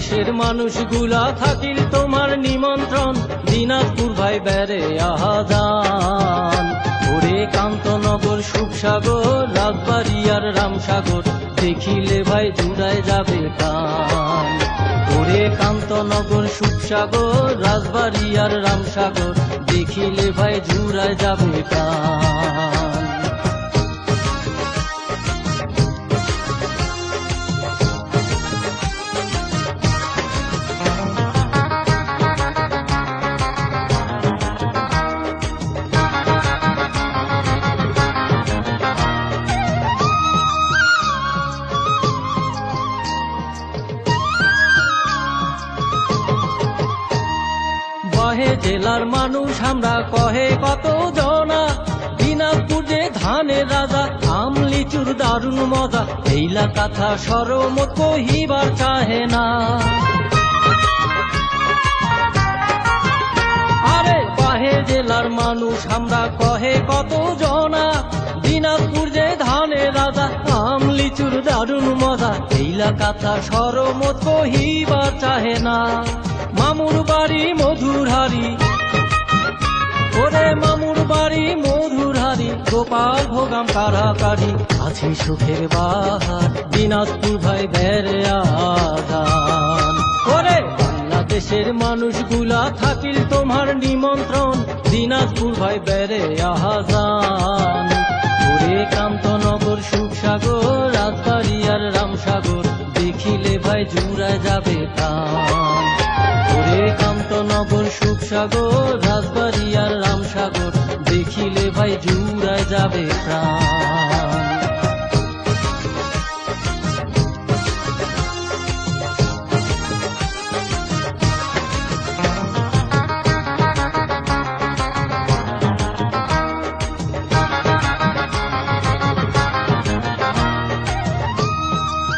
দেশের মানুষগুলা থাকিল তোমার নিমন্ত্রণ, দিনাজপুর ভাই বেড়ে আহাজান। ওরে কান্তনগর, সুখসাগর, রাজবাড়ী আর রামসাগর, দেখিলে ভাই জুড়ায় যাবে প্রাণ। ওরে কান্তনগর, সুখসাগর, রাজবাড়ী আর রামসাগর, দেখিলে ভাই জুড়ায় যাবে প্রাণ। কহে জেলার মানুষ আমরা, কহে কত জনা, দিনাজপুর যে ধানের রাজা, আম লিচুর দারুণ মজা, এইলা কথা সরমত কহিবার চাহে না। আরে কহে জেলার মানুষ আমরা, কহে কত জনা, দিনাজপুর যে ধানের রাজা, আম লিচুর দারুণ মজা, এইলা কথা সরমত কহিবার চাহে না। মামুর বাড়ি মধুরহারি, ওরে মামুর বাড়ি মধুরহারি, গোপাল ভোগাম কারাকারি, আছে সুখের বাহার, দিনাজপুর ভাই বেড়ে আজান। ওরে বাংলাদেশের মানুষগুলা থাকিল তোমার নিমন্ত্রণ, দিনাজপুর ভাই বেড়ে আজান। ওরে কান্তনগর, সুখসাগর, রাজবাড়ী আর রামসাগর, দেখিলে ভাই জুড়ায় যাবে প্রাণ। ওরে কান্তনগর, সুখসাগর, রাজবাড়ী আর রামসাগর, দেখিলে ভাই জুড়ায় যাবে প্রাণ।